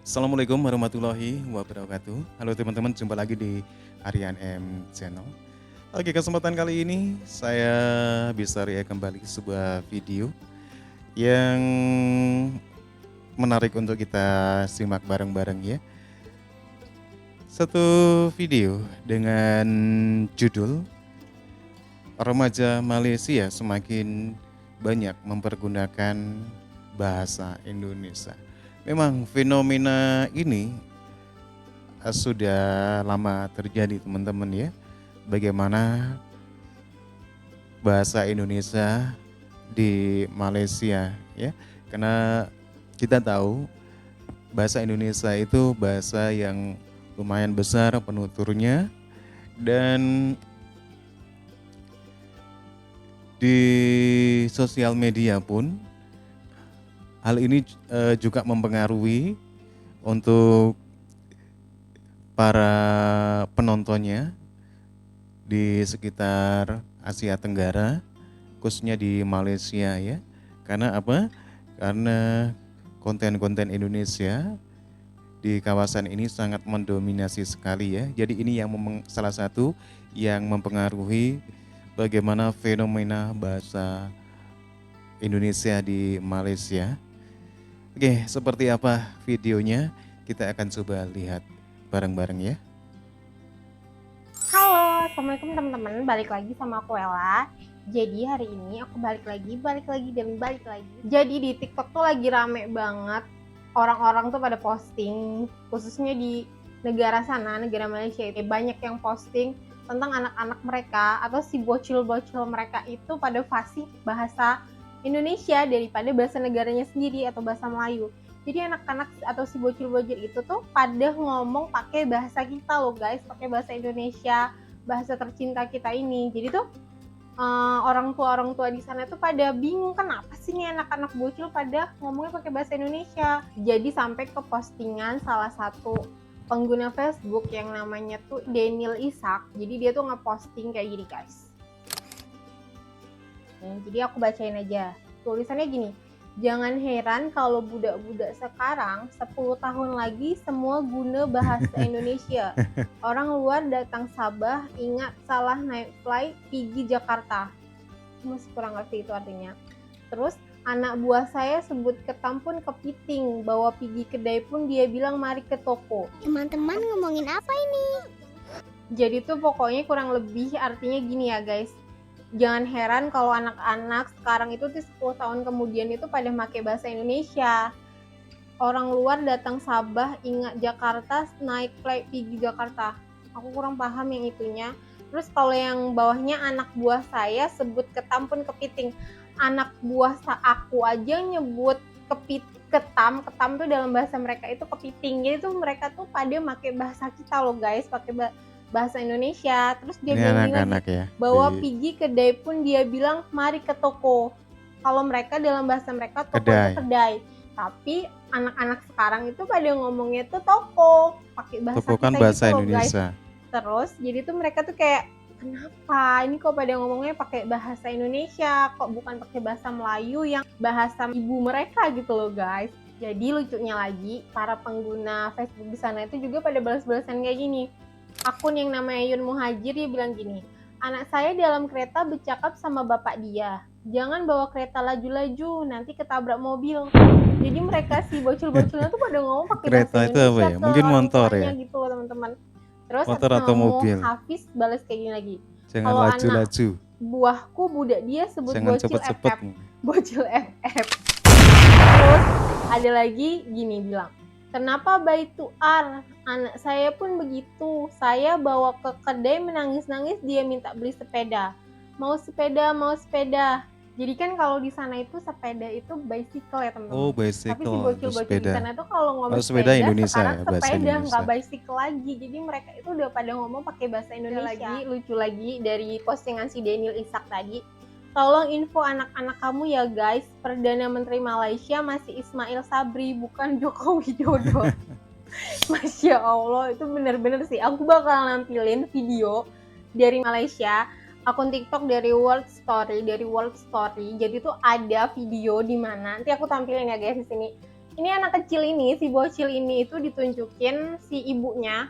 Assalamualaikum warahmatullahi wabarakatuh. Halo teman-teman, jumpa lagi di Aryan M Channel. Oke, kesempatan kali ini saya bisa react kembali sebuah video yang menarik untuk kita simak bareng-bareng ya. Satu video dengan judul Remaja Malaysia semakin banyak mempergunakan bahasa Indonesia. Memang fenomena ini sudah lama terjadi teman-teman ya. Bagaimana bahasa Indonesia di Malaysia ya. Karena kita tahu bahasa Indonesia itu bahasa yang lumayan besar penuturnya, dan di sosial media pun hal ini juga mempengaruhi untuk para penontonnya di sekitar Asia Tenggara, khususnya di Malaysia ya. Karena apa? Karena konten-konten Indonesia di kawasan ini sangat mendominasi sekali ya. Jadi ini yang salah satu yang mempengaruhi bagaimana fenomena bahasa Indonesia di Malaysia. Oke, seperti apa videonya? Kita akan coba lihat bareng-bareng ya. Halo, assalamualaikum teman-teman. Balik lagi sama aku Ella. Jadi hari ini aku balik lagi. Jadi di TikTok tuh lagi rame banget. Orang-orang tuh pada posting, khususnya di negara sana, negara Malaysia itu banyak yang posting tentang anak-anak mereka atau si bocil-bocil mereka itu pada fasih bahasa Indonesia daripada bahasa negaranya sendiri atau bahasa Melayu. Jadi anak-anak atau si bocil-bocil itu tuh pada ngomong pakai bahasa kita loh guys, pakai bahasa Indonesia, bahasa tercinta kita ini. Jadi tuh orang tua di sana tuh pada bingung, kenapa sih nih anak-anak bocil pada ngomongnya pakai bahasa Indonesia. Jadi sampai ke postingan salah satu pengguna Facebook yang namanya tuh Daniel Ishak. Jadi dia tuh ngeposting kayak gini guys. Jadi aku bacain aja. Tulisannya gini, jangan heran kalau budak-budak sekarang 10 tahun lagi semua guna bahasa Indonesia. Orang luar datang Sabah, ingat salah naik flight pergi Jakarta. Masih kurang ngerti itu artinya. Terus anak buah saya sebut ketam pun kepiting, bawa pergi kedai pun dia bilang mari ke toko. Teman-teman ngomongin apa ini? Jadi tuh pokoknya kurang lebih artinya gini ya guys. Jangan heran kalau anak-anak sekarang itu di 10 tahun kemudian itu pada pakai bahasa Indonesia. Orang luar datang Sabah, ingat Jakarta, naik flight pergi Jakarta. Aku kurang paham yang itunya. Terus kalau yang bawahnya anak buah saya sebut ketam pun kepiting. Anak buah aku aja nyebut ketam tuh dalam bahasa mereka itu kepiting. Jadi tuh mereka tuh pada pakai bahasa kita loh guys, pakai bahasa Indonesia. Terus dia Ini bilang gini lagi, anak-anak ya. bawa pergi kedai pun dia bilang mari ke toko. Kalau mereka dalam bahasa mereka toko itu kedai. Tapi anak-anak sekarang itu pada ngomongnya tuh toko, pakai bahasa Toko kan kita bahasa gitu loh Indonesia. guys. Terus jadi tuh mereka tuh kayak, kenapa ini kok pada ngomongnya pakai bahasa Indonesia, kok bukan pakai bahasa Melayu yang bahasa ibu mereka gitu loh guys. Jadi lucunya lagi, para pengguna Facebook di sana itu juga pada balas-balasan kayak gini. Akun yang namanya Yun Muhajir dia bilang gini, anak saya dalam kereta bercakap sama bapak dia, jangan bawa kereta laju-laju, nanti ketabrak mobil. Jadi mereka si bocil-bocilnya tuh pada ngomong pakai bahasa Kereta itu apa Indonesia ya? ke Mungkin orang motor tuanya ya? gitu loh teman-teman. Terus Motor atas atau nama mobil. Hafiz balas kayak gini lagi. Jangan Kalau anak laju-laju. buahku budak dia sebut Jangan bocil cepet-cepet. FF. Bocil FF. Terus ada lagi gini bilang, kenapa bayi tuar? Anak saya pun begitu. Saya bawa ke kedai menangis-nangis dia minta beli sepeda. Mau sepeda, mau sepeda. Jadi kan kalau di sana itu sepeda itu bicycle ya teman-teman. Oh, Tapi si bicycle itu bocil-bocil di sepeda. sana tuh kalau ngomong Kalau sepeda Indonesia sekarang ya, bahasa sepeda Indonesia. nggak bicycle lagi. Jadi mereka itu udah pada ngomong pakai bahasa Indonesia. Lucu lagi dari postingan si Daniel Ishak tadi. Tolong info anak-anak kamu ya guys, Perdana Menteri Malaysia masih Ismail Sabri, bukan Joko Widodo. Masya Allah, itu bener-bener sih. Aku bakal nampilin video dari Malaysia, akun TikTok dari World Story. Jadi tuh ada video di mana, nanti aku tampilin ya guys di sini. Ini anak kecil ini, si bocil ini itu ditunjukin si ibunya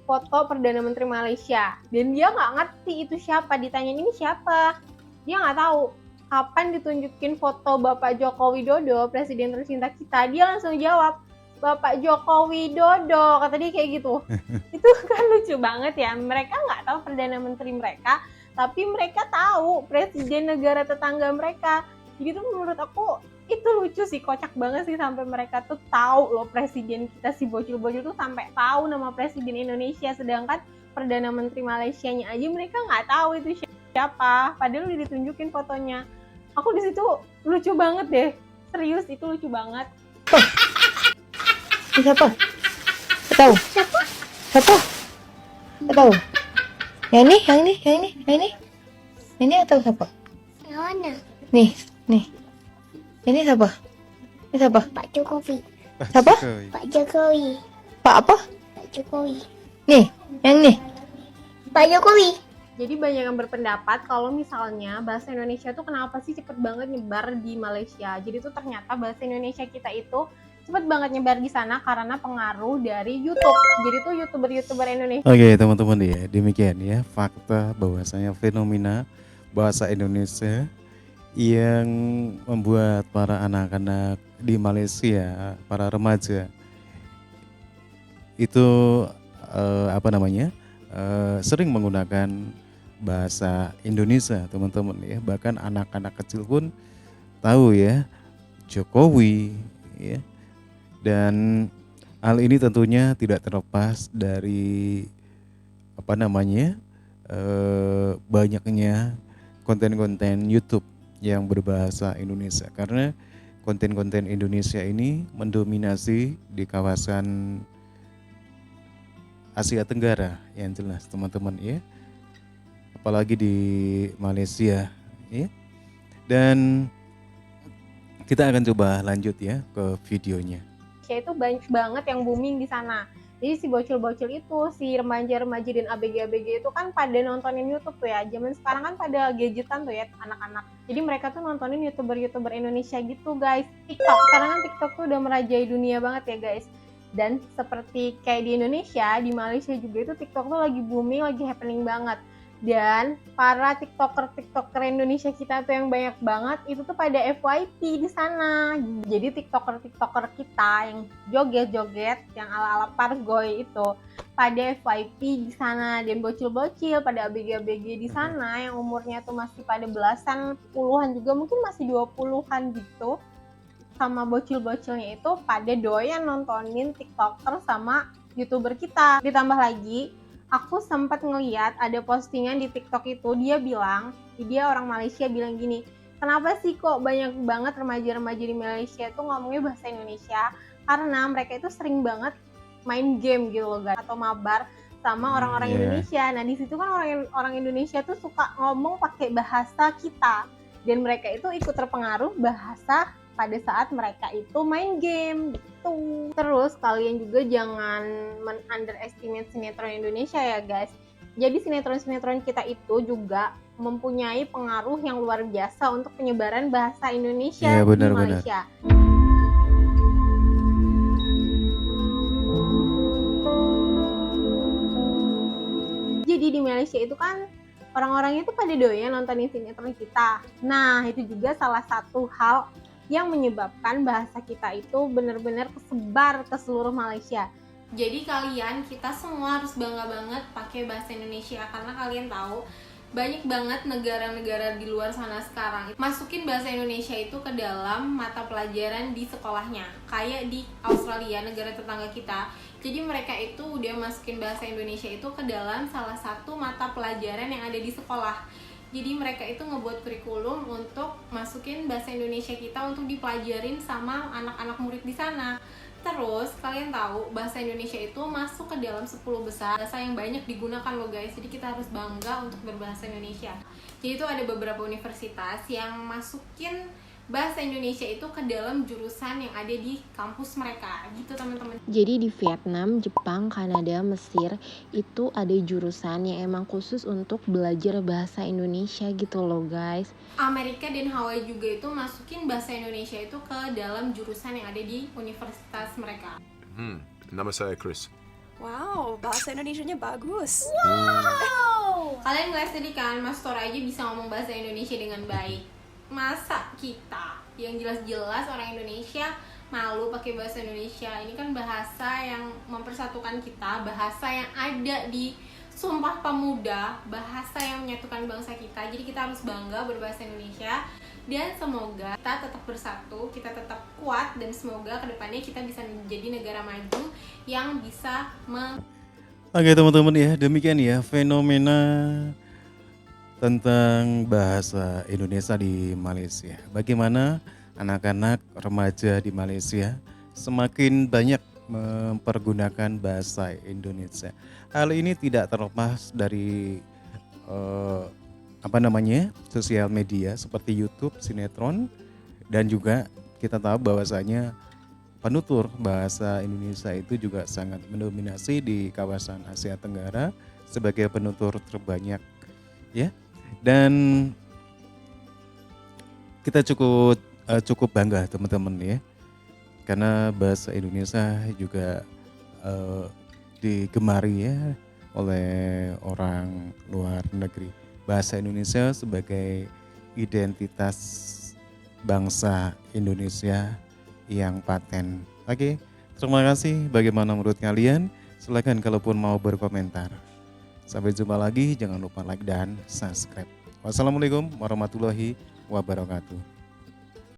foto Perdana Menteri Malaysia. Dan dia nggak ngerti itu siapa, ditanyain ini siapa. Dia nggak tahu. Kapan ditunjukin foto Bapak Joko Widodo, Presiden tercinta kita, dia langsung jawab, Bapak Joko Widodo, kata dia kayak gitu. Itu kan lucu banget ya, mereka nggak tahu Perdana Menteri mereka, tapi mereka tahu Presiden negara tetangga mereka. Jadi tuh menurut aku itu lucu sih, kocak banget sih sampai mereka tuh tahu loh Presiden kita, si bocil-bocil tuh sampai tahu nama Presiden Indonesia, sedangkan Perdana Menteri Malaysianya aja mereka nggak tahu itu siapa, padahal udah ditunjukin fotonya. Aku di situ lucu banget deh, serius itu lucu banget. Siapa? Gak tahu. Siapa? Gak tahu. Yang ini. Ini atau siapa? Yang mana? Nih. Ini siapa? Ini siapa? Pak Jokowi. Siapa? Pak Jokowi. Pak apa? Pak Jokowi. Nih, yang ini. Pak Jokowi. Jadi banyak yang berpendapat kalau misalnya bahasa Indonesia tuh kenapa sih cepet banget nyebar di Malaysia. Jadi tuh ternyata bahasa Indonesia kita itu cepet banget nyebar di sana karena pengaruh dari YouTube. Jadi tuh YouTuber Indonesia Oke teman-teman ya, demikian ya fakta bahwasanya fenomena bahasa Indonesia yang membuat para anak-anak di Malaysia, para remaja itu sering menggunakan bahasa Indonesia teman-teman ya. Bahkan anak-anak kecil pun tahu ya Jokowi ya. Dan hal ini tentunya tidak terlepas dari banyaknya konten-konten YouTube yang berbahasa Indonesia, karena konten-konten Indonesia ini mendominasi di kawasan Asia Tenggara yang jelas teman-teman ya, apalagi di Malaysia ya. Dan kita akan coba lanjut ya ke videonya. itu banyak banget yang booming di sana. Jadi si bocil-bocil itu, si remaja-remaja dan ABG-ABG itu kan pada nontonin YouTube tuh ya. Zaman sekarang kan pada gadgetan tuh ya anak-anak. Jadi mereka tuh nontonin YouTuber Indonesia gitu guys. TikTok, karena kan TikTok tuh udah merajai dunia banget ya guys. Dan seperti kayak di Indonesia, di Malaysia juga itu TikTok tuh lagi booming, lagi happening banget. Dan para tiktoker Indonesia kita tuh yang banyak banget itu tuh pada FYP di sana. Jadi tiktoker kita yang joget-joget yang ala-ala Pargoy itu pada FYP di sana, dan bocil-bocil pada ABG-ABG di sana yang umurnya tuh masih pada belasan, puluhan juga, mungkin masih 20-an gitu. Sama bocil-bocilnya itu pada doyan nontonin tiktoker sama YouTuber kita. Ditambah lagi aku sempat ngeliat ada postingan di TikTok itu, dia orang Malaysia bilang gini, kenapa sih kok banyak banget remaja-remaja di Malaysia itu ngomongnya bahasa Indonesia? Karena mereka itu sering banget main game gitu loh guys, atau mabar sama orang-orang Indonesia. Nah di situ kan orang Indonesia tuh suka ngomong pakai bahasa kita, dan mereka itu ikut terpengaruh bahasa pada saat mereka itu main game gitu. Terus kalian juga jangan underestimate sinetron Indonesia ya guys. Jadi sinetron kita itu juga mempunyai pengaruh yang luar biasa untuk penyebaran bahasa Indonesia Ya, benar, di Malaysia. Jadi di Malaysia itu kan orang-orangnya itu pada doyan nontonin sinetron kita. Nah itu juga salah satu hal yang menyebabkan bahasa kita itu benar-benar kesebar ke seluruh Malaysia. Jadi kita semua harus bangga banget pakai bahasa Indonesia, karena kalian tahu banyak banget negara-negara di luar sana sekarang masukin bahasa Indonesia itu ke dalam mata pelajaran di sekolahnya. Kayak di Australia, negara tetangga kita. Jadi mereka itu udah masukin bahasa Indonesia itu ke dalam salah satu mata pelajaran yang ada di sekolah. Jadi mereka itu ngebuat kurikulum untuk masukin bahasa Indonesia kita untuk dipelajarin sama anak-anak murid di sana. Terus kalian tahu bahasa Indonesia itu masuk ke dalam 10 besar bahasa yang banyak digunakan loh guys. Jadi kita harus bangga untuk berbahasa Indonesia. Jadi itu ada beberapa universitas yang masukin bahasa Indonesia itu ke dalam jurusan yang ada di kampus mereka gitu teman-teman. Jadi di Vietnam, Jepang, Kanada, Mesir itu ada jurusan yang emang khusus untuk belajar bahasa Indonesia gitu loh guys. Amerika dan Hawaii juga itu masukin bahasa Indonesia itu ke dalam jurusan yang ada di universitas mereka. Nama saya Chris. Wow, bahasa Indonesianya bagus. Kalian ngeliat tadi kan, Mas Tora aja bisa ngomong bahasa Indonesia dengan baik. Masa kita yang jelas-jelas orang Indonesia malu pakai bahasa Indonesia? Ini kan bahasa yang mempersatukan kita, bahasa yang ada di Sumpah Pemuda, bahasa yang menyatukan bangsa kita. Jadi kita harus bangga berbahasa Indonesia. Dan semoga kita tetap bersatu, kita tetap kuat, dan semoga kedepannya kita bisa menjadi negara maju yang bisa Oke teman-teman ya, demikian ya fenomena tentang bahasa Indonesia di Malaysia. Bagaimana anak-anak remaja di Malaysia semakin banyak mempergunakan bahasa Indonesia. Hal ini tidak terlepas dari sosial media seperti YouTube, sinetron, dan juga kita tahu bahwasanya penutur bahasa Indonesia itu juga sangat mendominasi di kawasan Asia Tenggara sebagai penutur terbanyak ya. Dan kita cukup bangga teman-teman ya, karena bahasa Indonesia juga digemari ya oleh orang luar negeri. Bahasa Indonesia sebagai identitas bangsa Indonesia yang paten. Oke, terima kasih. Bagaimana menurut kalian? Silakan kalaupun mau berkomentar. Sampai jumpa lagi, jangan lupa like dan subscribe. Wassalamualaikum warahmatullahi wabarakatuh.